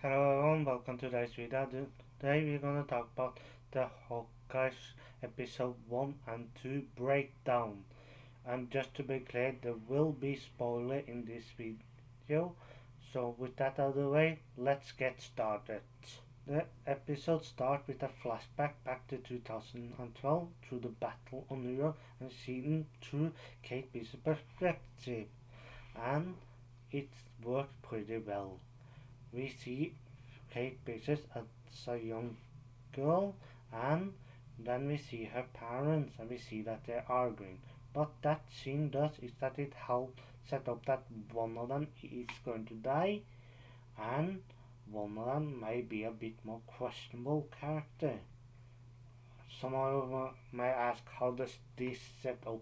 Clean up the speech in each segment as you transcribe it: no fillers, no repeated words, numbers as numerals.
Hello everyone, welcome to today's video. Today we're gonna talk about the Hawkeye episode 1 and 2 breakdown. And just to be clear, there will be spoiler in this video. So with that out of the way, let's get started. The episode starts with a flashback back to 2012 through the battle on New York and seen through Kate Bishop's perspective. And it worked pretty well. We see Kate Bishop as a young girl, and then we see her parents, and we see that they're arguing. But that scene does is that it helps set up that one of them is going to die, and one of them may be a bit more questionable character. Some of you may ask, how does this set up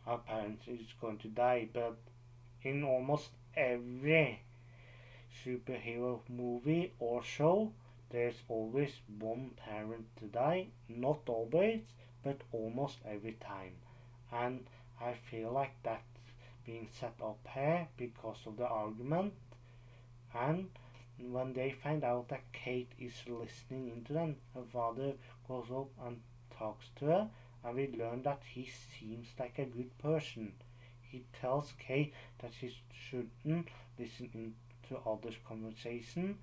our parents is going to die? But in almost every superhero movie or show, there's always one parent to die. Not always, but almost every time. And I feel like that's being set up here because of the argument. And when they find out that Kate is listening into them, her father goes up and talks to her, and we learn that he seems like a good person. He tells Kate that she shouldn't listen in to others' conversation,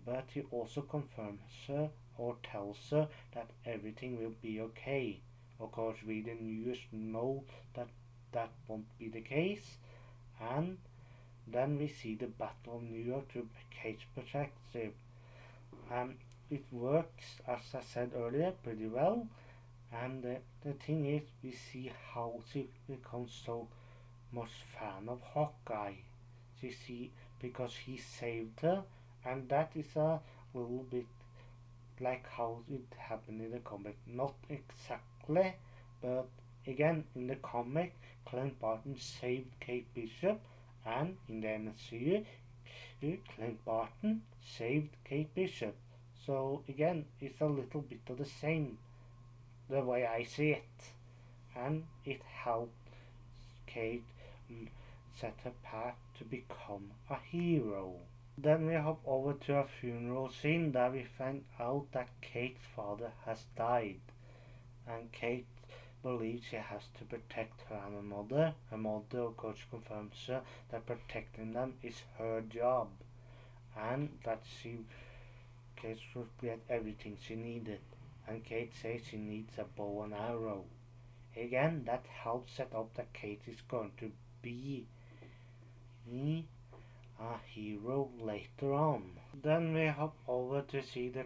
but he also confirms her or tells her that everything will be okay. Of course, we the news know that that won't be the case, and then we see the Battle of New York through Kate's perspective. It works, as I said earlier, pretty well, and the thing is, we see how she becomes so much fan of Hawkeye. She see because he saved her, and that is a little bit like how it happened in the comic. Not exactly, but again, in the comic, Clint Barton saved Kate Bishop, and in the MCU, Clint Barton saved Kate Bishop. So again, it's a little bit of the same, the way I see it, and it helped Kate set her path to become a hero. Then we hop over to a funeral scene that we find out that Kate's father has died, and Kate believes she has to protect her and her mother. Her mother, of course, confirms her that protecting them is her job, and that Kate should get everything she needed. And Kate says she needs a bow and arrow. Again, that helps set up that Kate is going to be a hero later on. Then we hop over to see the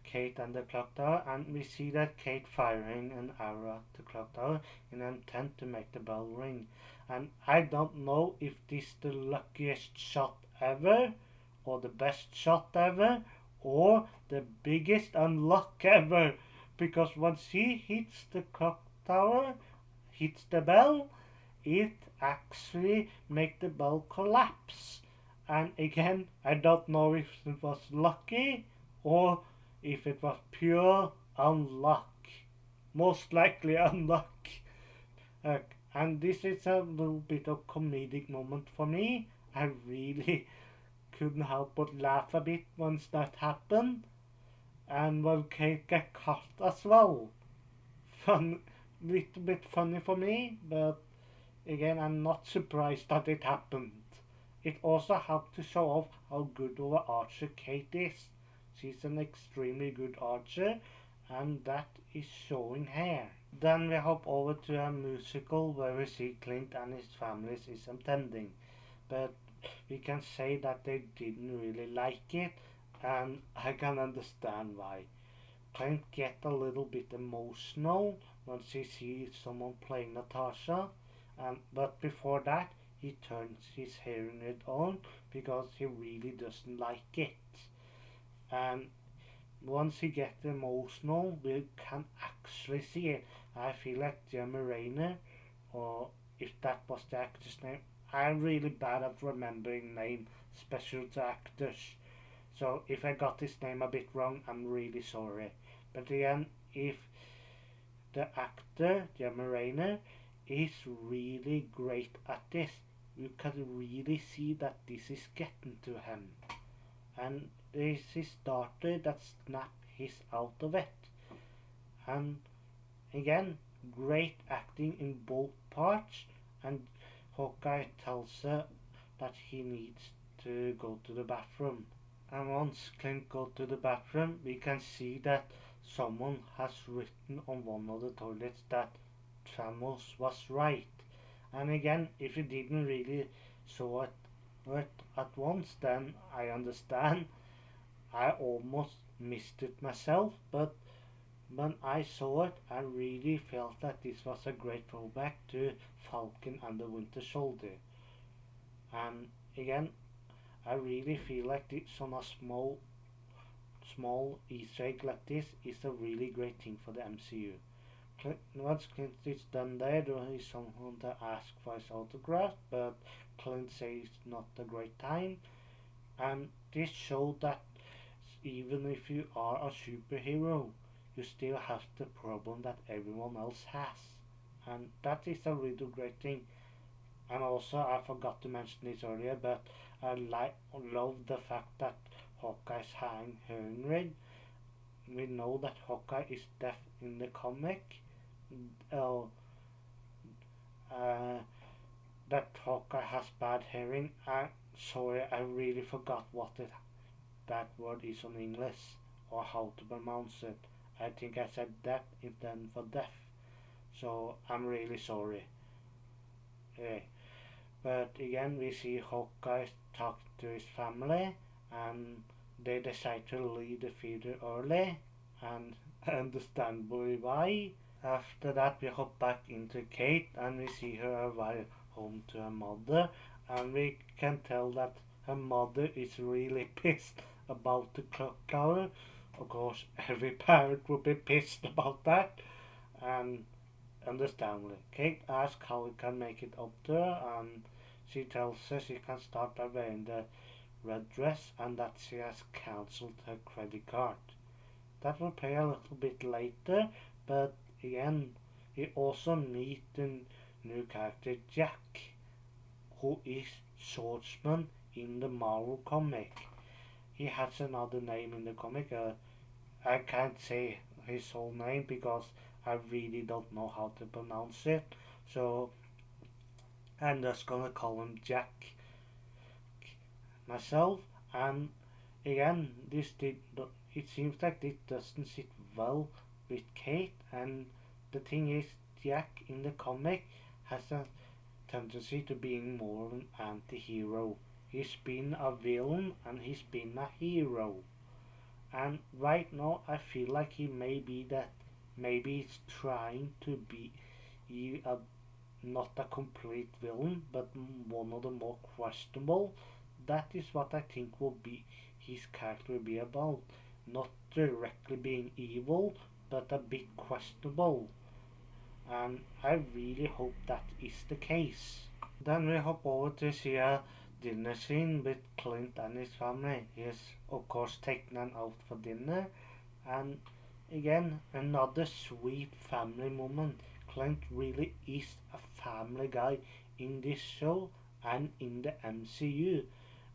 Kate and the clock tower, and we see that Kate firing an arrow at the clock tower in an intent to make the bell ring. And I don't know if this is the luckiest shot ever, or the best shot ever, or the biggest unlock ever, because once she hits the clock tower, hits the bell, it actually make the bell collapse. And again, I don't know if it was lucky or if it was pure unluck. Most likely unluck. And this is a little bit of comedic moment for me. I really couldn't help but laugh a bit once that happened. And when Kate got caught as well. Little bit funny for me, but again, I'm not surprised that it happened. It also helped to show off how good of an archer Kate is. She's an extremely good archer, and that is showing here. Then we hop over to a musical where we see Clint and his family is attending. But we can say that they didn't really like it, and I can understand why. Clint get a little bit emotional once he sees someone playing Natasha, but before that he turns his hearing aid on because he really doesn't like it. And once he gets emotional, we can actually see it. I feel like Jeremy Rayner, or if that was the actor's name, I'm really bad at remembering names, especially to actors. So if I got his name a bit wrong, I'm really sorry. But again, if the actor, Jeremy Rayner, is really great at this, you can really see that this is getting to him. and there's his daughter that snap his out of it. And again, great acting in both parts, and Hawkeye tells her that he needs to go to the bathroom. And once Clint goes to the bathroom, we can see that someone has written on one of the toilets that Thanos was right. And again, if you didn't really saw it at once, then I understand. I almost missed it myself, but when I saw it, I really felt that this was a great throwback to Falcon and the Winter Soldier. And again, I really feel like this on a small Easter egg like this is a really great thing for the MCU. Once Clint is done there is someone to ask for his autograph, but Clint says not a great time. And this showed that even if you are a superhero, you still have the problem that everyone else has. And that is a really great thing. And also, I forgot to mention this earlier, but love the fact that Hawkeye's hearing red. We know that Hawkeye is deaf in the comic. Uh, uh, that Hawkeye has bad hearing. Sorry, I really forgot what that word is in English or how to pronounce it. I think I said deaf instead for deaf. So I'm really sorry. Yeah. But again, we see Hawkeye talk to his family, and they decide to leave the theater early, and understandably why. After that, we hop back into Kate, and we see her arrive home to her mother, and we can tell that her mother is really pissed about the clock tower. Of course, every parent would be pissed about that, and understandably. Kate asks how he can make it up to her, and she tells her she can start by wearing the red dress and that she has cancelled her credit card. That will play a little bit later, but again, we also meet the new character Jack, who is Swordsman in the Marvel comic. He has another name in the comic. I can't say his whole name because I really don't know how to pronounce it. So I'm just gonna call him Jack myself. And again, it seems like this doesn't sit well with Kate. And the thing is, Jack in the comic has a tendency to being more an anti-hero. He's been a villain and he's been a hero. And right now, I feel like he may be that. Maybe he's trying to be a not a complete villain, but one of the more questionable. That is what I think will be his character will be about. Not directly being evil, but a bit questionable. And I really hope that is the case. Then we hop over to see a dinner scene with Clint and his family. He is, of course, taking them out for dinner. And again, another sweet family moment. Clint really is a family guy in this show and in the MCU.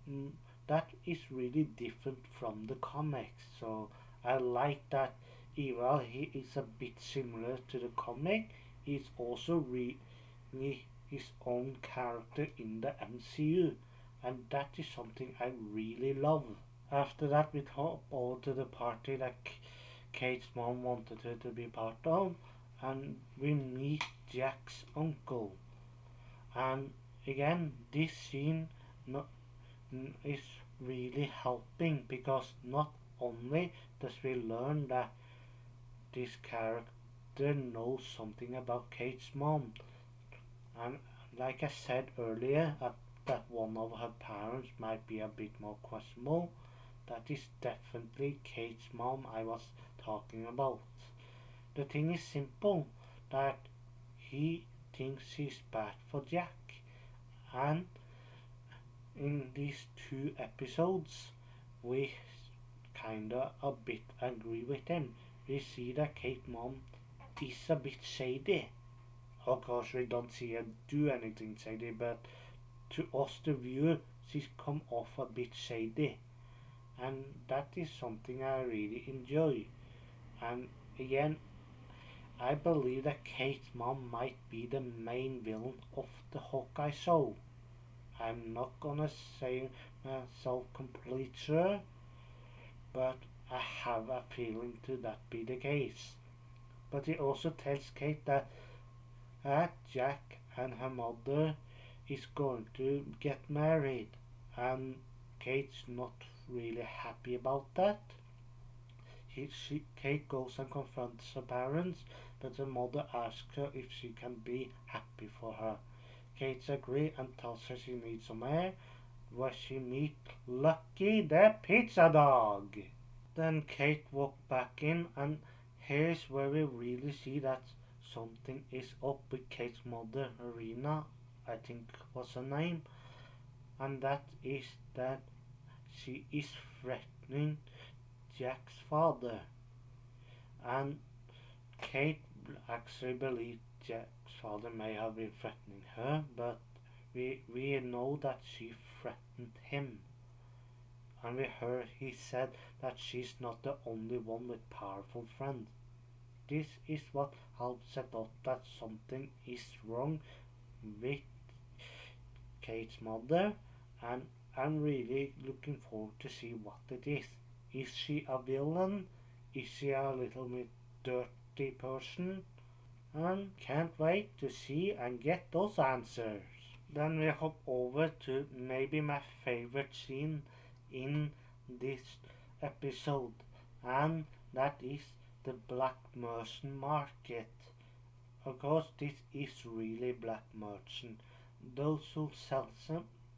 Mm, that is really different from the comics. So I like that even though he is a bit similar to the comic, he's also really his own character in the MCU. And that is something I really love. After that, we hop over to the party that Kate's mom wanted her to be part of, and we meet Jack's uncle. And again, this scene is really helping because not only does we learn that this character knows something about Kate's mom, and like I said earlier, that one of her parents might be a bit more questionable. That is definitely Kate's mom I was talking about. The thing is simple, that he thinks she's bad for Jack, and in these two episodes we kinda a bit agree with him. We see that Kate's mom is a bit shady. Of course we don't see her do anything shady, but to us the viewer she's come off a bit shady. and that is something I really enjoy. And again, I believe that Kate's mom might be the main villain of the Hawkeye show. I'm not gonna say myself complete sure, but I have a feeling to that be the case. But he also tells Kate that Jack and her mother is going to get married, and Kate's not really happy about that. Kate goes and confronts her parents, but her mother asks her if she can be happy for her. Kate agrees and tells her she needs some air, where she meets Lucky the pizza dog. Then Kate walks back in, and here's where we really see that something is up with Kate's mother, Arena, I think was her name, and that is that she is threatening Jack's father. And Kate actually believes Jack's father may have been threatening her, but we know that she threatened him. And we heard he said that she's not the only one with powerful friends. This is what helps set up that something is wrong with Kate's mother, and I'm really looking forward to see what it is. Is she a villain? Is she a little bit dirty person? And can't wait to see and get those answers. Then we hop over to maybe my favorite scene in this episode, and that is the black merchant market. Of course, this is really black merchant. Those who sell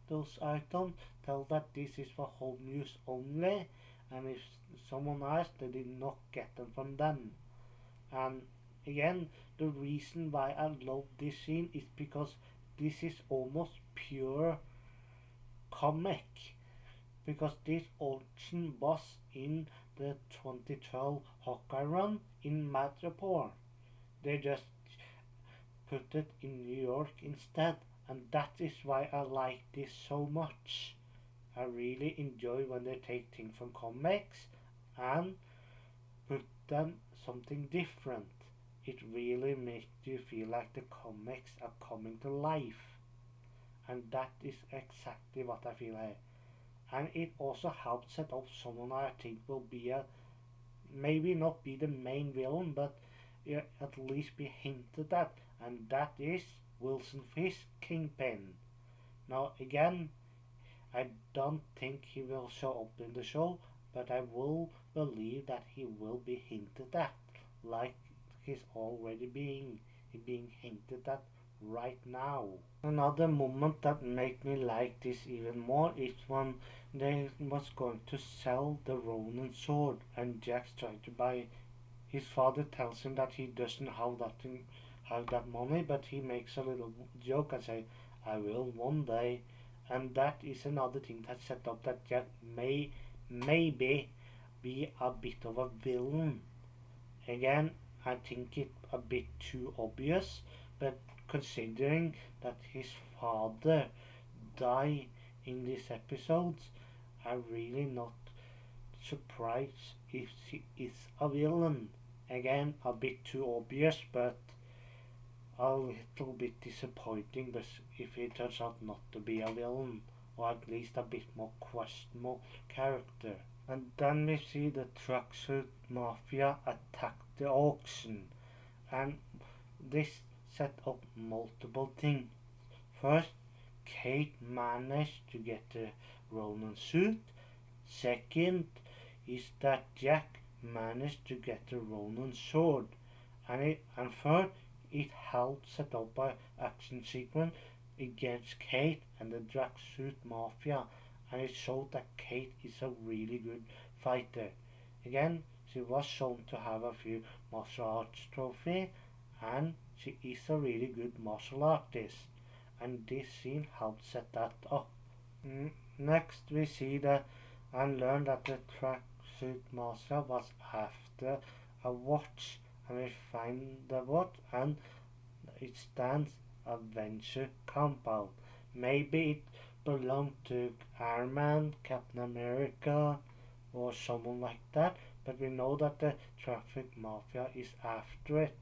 those items tell that this is for home use only, and if someone asks, they did not get them from them. And again, the reason why I love this scene is because this is almost pure comic, because this auction was in the 2012 Hawkeye run in Madripoor. They just put it in New York instead, and that is why I like this so much. I really enjoy when they take things from comics and put them something different. It really makes you feel like the comics are coming to life, and that is exactly what I feel here. And it also helps set up someone I think will be a maybe not be the main villain, but at least be hinted at, and that is Wilson Fisk Kingpin. Now again, I don't think he will show up in the show, but I will believe that he will be hinted at, like he's already being hinted at right now. Another moment that made me like this even more is when they was going to sell the Ronin sword, and Jack's trying to buy. His father tells him that he doesn't have that money, but he makes a little joke and say, "I will one day," and that is another thing that set up that Jack may maybe be a bit of a villain. Again, I think it a bit too obvious, but considering that his father died in these episodes, I'm really not surprised if he is a villain. Again, a bit too obvious, but a little bit disappointing but if he turns out not to be a villain, or at least a bit more questionable character. And then we see the Tracksuit Mafia attack the auction, and this set up multiple things. First, Kate managed to get the Ronin suit. Second is that Jack managed to get the Ronin sword. And third, it helped set up an action sequence against Kate and the Tracksuit Mafia, and it showed that Kate is a really good fighter. Again, she was shown to have a few martial arts trophies, and she is a really good martial artist, and this scene helped set that up. Next, we see that and learn that the tracksuit master was after a watch, and we find the watch, and it stands Adventure Compound. Maybe it belonged to Iron Man, Captain America, or someone like that, but we know that the traffic mafia is after it.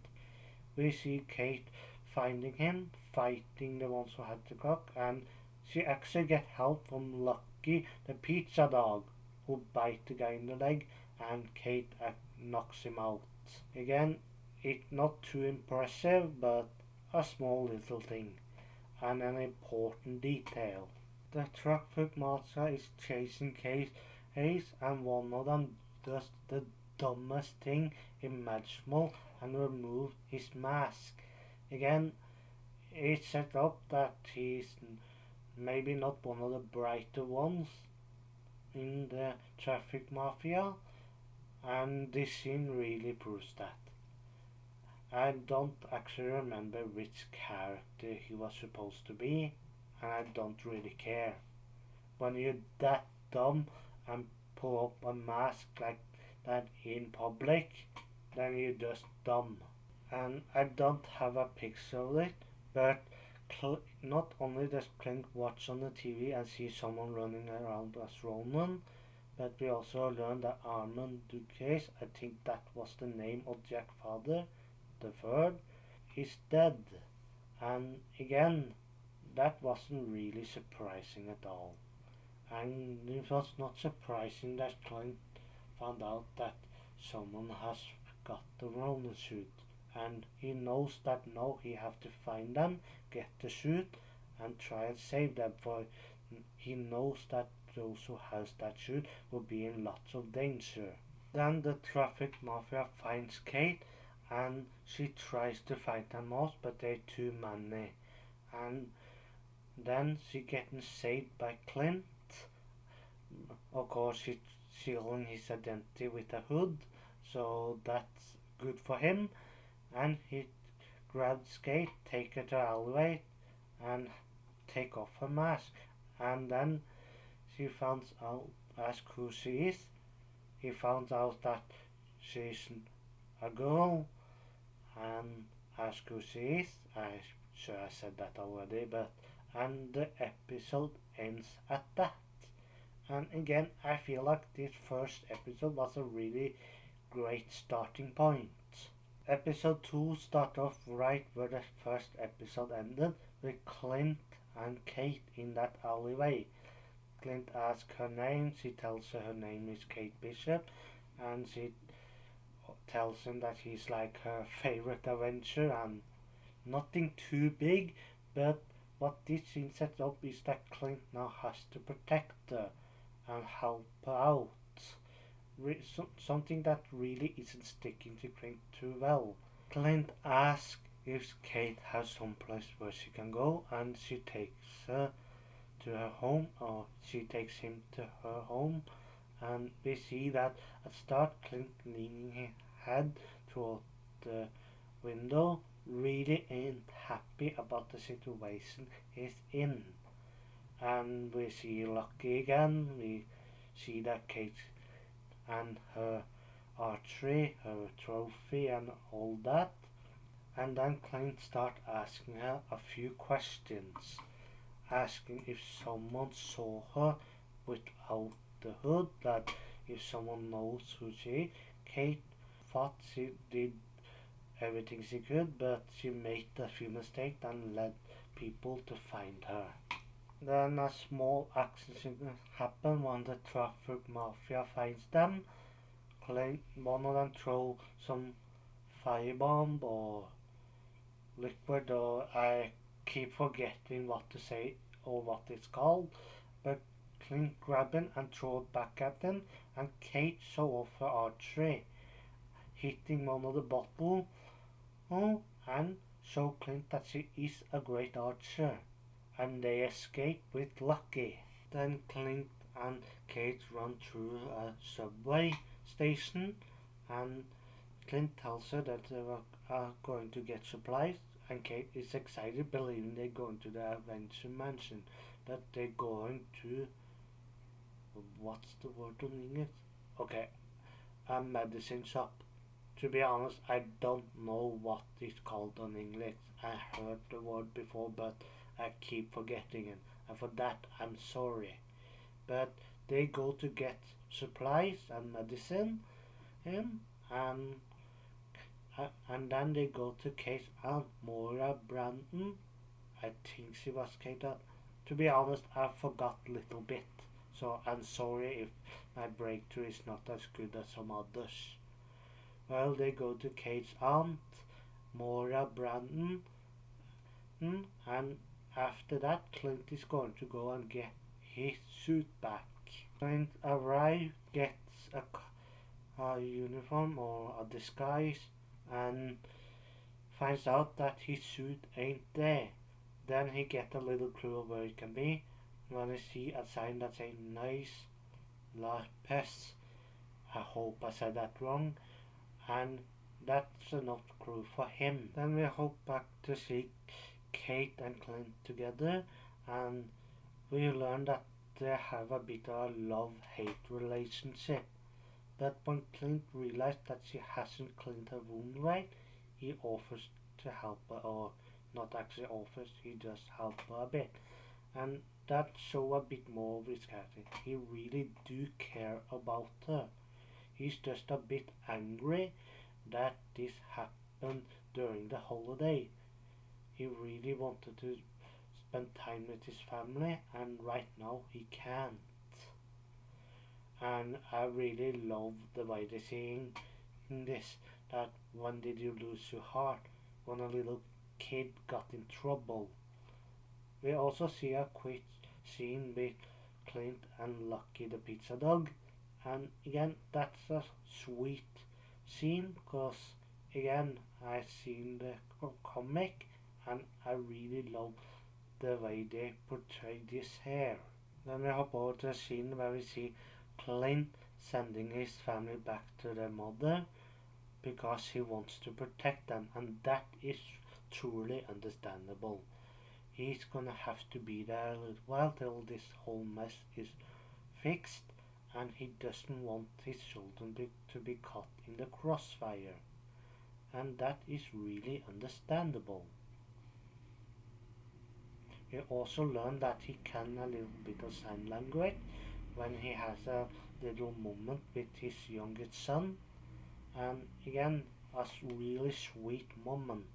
We see Kate finding him, fighting the ones who had the cock, and she actually gets help from Lucky, the pizza dog, who bite the guy in the leg, and Kate knocks him out. Again, it's not too impressive, but a small little thing, and an important detail. The traffic marshal is chasing Kate, and one of them does the dumbest thing imaginable and remove his mask. Again, it's set up that he's maybe not one of the brighter ones in the traffic mafia, and this scene really proves that. I don't actually remember which character he was supposed to be, and I don't really care. When you're that dumb and pull up a mask like that in public, then you're just dumb. And I don't have a picture of it, but not only does Clint watch on the TV and see someone running around as Ronan, but we also learn that Armand Duques, I think that was the name of Jack's father, the third, is dead. And again, that wasn't really surprising at all. And it was not surprising that Clint found out that someone has got the Ronin suit. And he knows that now he have to find them, get the suit, and try and save them. For he knows that those who has that suit will be in lots of danger. Then the traffic mafia finds Kate, and she tries to fight them off, but they're too many. And then she getting saved by Clint. Of course, she's sealing his identity with a hood, so that's good for him. And he grabs Kate, take her to alleyway, and take off her mask. And then she finds out, ask who she is. He found out that she's a girl, and ask who she is. I'm sure I said that already, but and the episode ends at that. And again, I feel like this first episode was a really great starting point. Episode 2 started off right where the first episode ended, with Clint and Kate in that alleyway. Clint asks her name, she tells her name is Kate Bishop, and she tells him that he's like her favorite adventure and nothing too big, but what this scene sets up is that Clint now has to protect her and help her out. Something that really isn't sticking to Clint too well. Clint asks if Kate has someplace where she can go, and she takes her to her home, or she takes him to her home, and we see that at start Clint leaning his head toward the window, really ain't happy about the situation he's in. And we see Lucky again, we see that Kate and her archery, her trophy and all that. And then Clint start asking her a few questions, asking if someone saw her without the hood, that if someone knows who she is. Kate thought she did everything she could, but she made a few mistakes and led people to find her. Then a small accident happens when the traffic mafia finds them. One of them throw some firebomb or liquid, or I keep forgetting what to say or what it's called, but Clint grab it and throw it back at them, and Kate show off her archery, hitting one of the bottle, and show Clint that she is a great archer, and they escape with Lucky. Then Clint and Kate run through a subway station, and Clint tells her that they are going to get supplies, and Kate is excited, believing they're going to the Adventure Mansion, but they're going to, what's the word on English? Okay, a medicine shop. To be honest, I don't know what it's called on English. I heard the word before, but I keep forgetting it, and for that I'm sorry. But they go to get supplies and medicine in, and and then they go to Kate and Maura Brandon. I think she was Kate. To be honest, I forgot a little bit, so I'm sorry if my breakthrough is not as good as some others. Well, they go to Kate's aunt, Maura Brandon, and after that, Clint is going to go and get his suit back. Clint arrives, gets a uniform or a disguise, and finds out that his suit ain't there. Then he gets a little clue of where it can be when he see a sign that says nice lapis. I hope I said that wrong. And that's enough clue for him. Then we hop back to see Kate and Clint together, and we learn that they have a bit of a love-hate relationship. But when Clint realizes that she hasn't cleaned her wound right, he offers to help her, or not actually offers, he just helps her a bit. And that shows a bit more of his character. He really do care about her. He's just a bit angry that this happened during the holiday. He really wanted to spend time with his family, and right now he can't. And I really love the way they're saying this, that when did you lose your heart? When a little kid got in trouble. We also see a quick scene with Clint and Lucky the pizza dog, and again that's a sweet scene because again I've seen the comic and I really love the way they portray this here. Then we hop over to a scene where we see Clint sending his family back to their mother because he wants to protect them, and that is truly understandable. He's gonna have to be there a little while till this whole mess is fixed, and he doesn't want his children to be caught in the crossfire, and that is really understandable. We also learn that he can a little bit of sign language when he has a little moment with his youngest son, and again a really sweet moment.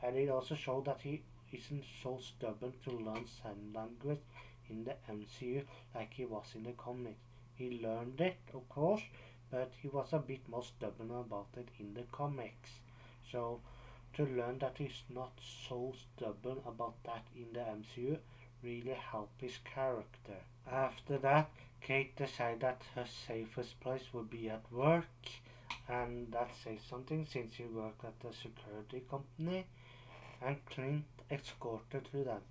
And it also shows that he isn't so stubborn to learn sign language in the MCU like he was in the comics. He learned it, of course, but he was a bit more stubborn about it in the comics. So to learn that he's not so stubborn about that in the MCU really helped his character. After that, Kate decided that her safest place would be at work, and that says something since he worked at a security company, and Clint escorted to that.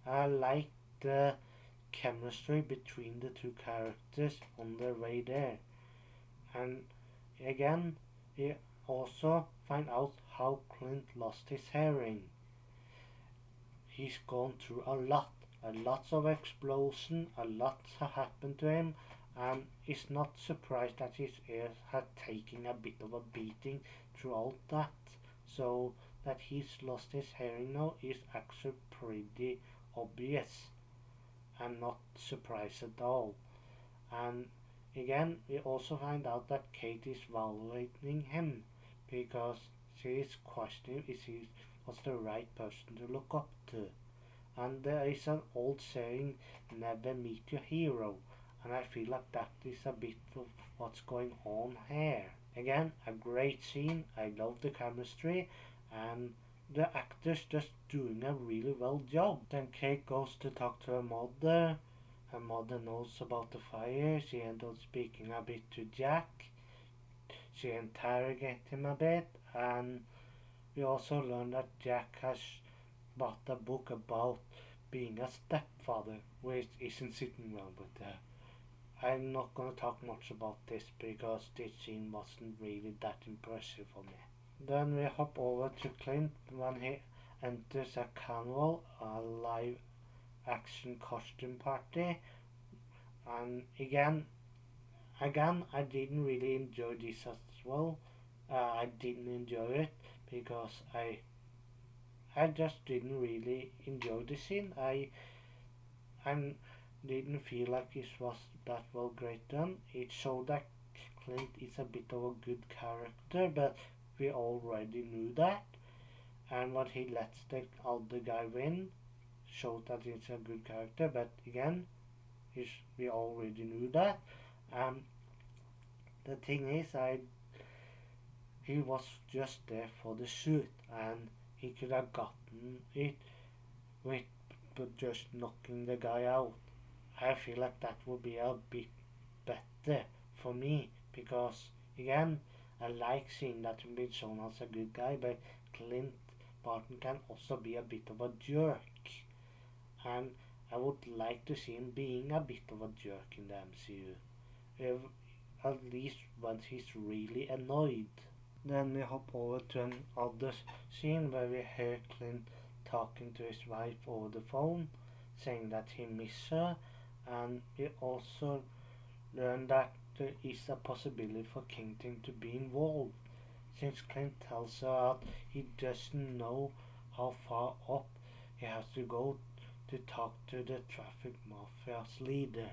I like the chemistry between the two characters on their way there. And again, we also find out how Clint lost his hearing. He's gone through a lot of explosion, a lot has happened to him, and is not surprised that his ears had taken a bit of a beating throughout that. So that he's lost his hearing now is actually pretty obvious and not surprised at all. And again, we also find out that Kate is evaluating him because she is questioning if he was the right person to look up to. And there is an old saying, never meet your hero. And I feel like that is a bit of what's going on here. Again, a great scene. I love the chemistry and the actors just doing a really well job. Then Kate goes to talk to her mother. Her mother knows about the fire. She ends up speaking a bit to Jack. She interrogates him a bit, and we also learn that Jack has bought a book about being a stepfather, which isn't sitting well with her. I'm not gonna talk much about this because this scene wasn't really that impressive for me. Then we hop over to Clint when he enters a carnival, a live action costume party, and again I didn't really enjoy this as well. I didn't enjoy it because I just didn't really enjoy the scene. I'm didn't feel like it was that well great done. It showed that Clint is a bit of a good character, but we already knew that. And when he lets the other guy win, showed that he's a good character. But again, we already knew that. And the thing is, he was just there for the shoot, and he could have gotten it with but just knocking the guy out. I feel like that would be a bit better for me because again, I like seeing that he's been shown as a good guy, but Clint Barton can also be a bit of a jerk, and I would like to see him being a bit of a jerk in the MCU, if, at least once he's really annoyed. Then we hop over to another scene where we hear Clint talking to his wife over the phone, saying that he misses her, and we also learn that there is a possibility for Kingpin to be involved, since Clint tells her that he doesn't know how far up he has to go to talk to the traffic mafia's leader.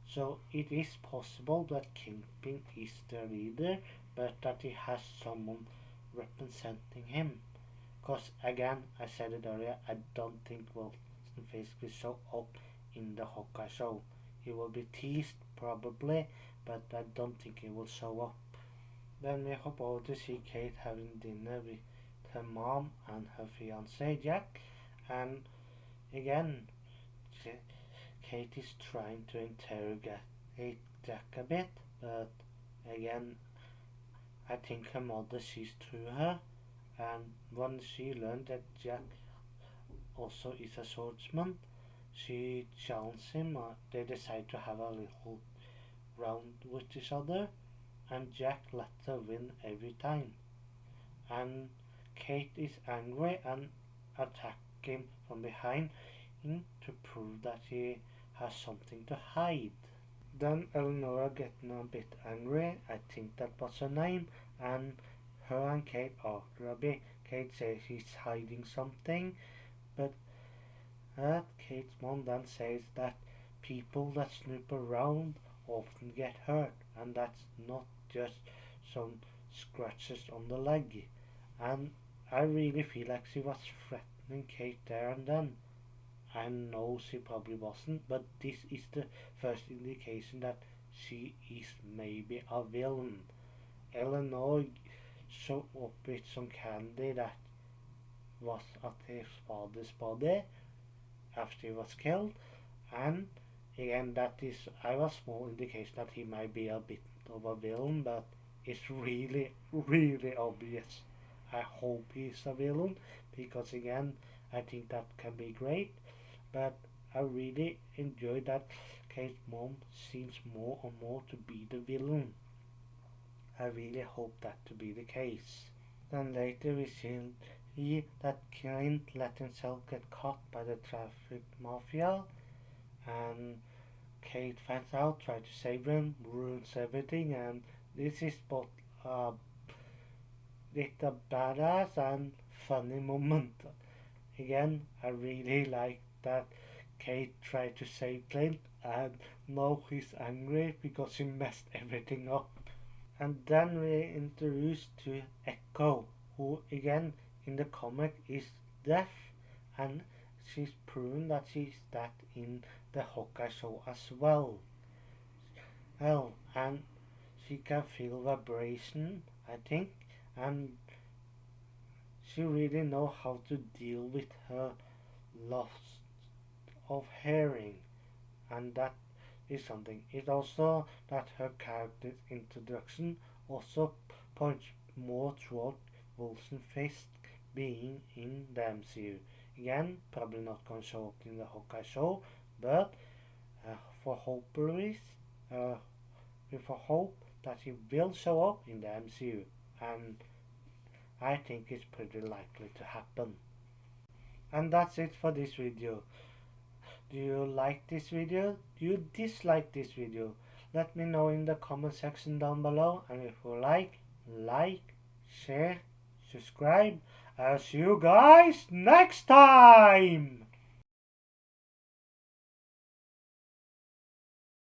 So it is possible that Kingpin is the leader, but that he has someone representing him. Because again, I said it earlier, I don't think Wilson Fisk will show up in the Hawkeye show. He will be teased probably, but I don't think he will show up. Then we hop over to see Kate having dinner with her mom and her fiance Jack, and again, Kate is trying to interrogate Jack a bit, but again, I think her mother sees through her, and when she learned that Jack also is a swordsman, she challenges him. They decide to have a little round with each other, and Jack lets her win every time. And Kate is angry and attacks him from behind to prove that he has something to hide. Then Eleanor getting a bit angry, I think that was her name, and her and Kate argue a bit. Kate says he's hiding something, but Kate's mom then says that people that snoop around often get hurt, and that's not just some scratches on the leg. And I really feel like she was threatening Kate there and then. I know she probably wasn't, but this is the first indication that she is maybe a villain. Eleanor showed up with some candy that was at his father's body after he was killed, and again that is I was small indication that he might be a bit of a villain, but it's really really obvious. I hope he's a villain because again I think that can be great, but I really enjoy that Kate's mom seems more and more to be the villain. I really hope that to be the case. Then later we see that Clint let himself get caught by the traffic mafia, and Kate finds out, tries to save him, ruins everything, and this is both a bit a badass and funny moment. Again, I really like that Kate tried to save Clint, and now he's angry because he messed everything up. And then we introduced to Echo, who again in the comic is deaf, and she's proven that she's that in the Hawkeye show as well. Well, and she can feel vibration, I think, and she really know how to deal with her loss of hearing, and that is something. It's also that her character's introduction also points more toward Wilson Fisk being in the MCU. Again, probably not going to show up in the Hawkeye show, but for hopefully, with a hope that he will show up in the MCU, and I think it's pretty likely to happen. And that's it for this video. Do you like this video? Do you dislike this video? Let me know in the comment section down below, and if you like, share, subscribe. I'll see you guys next time!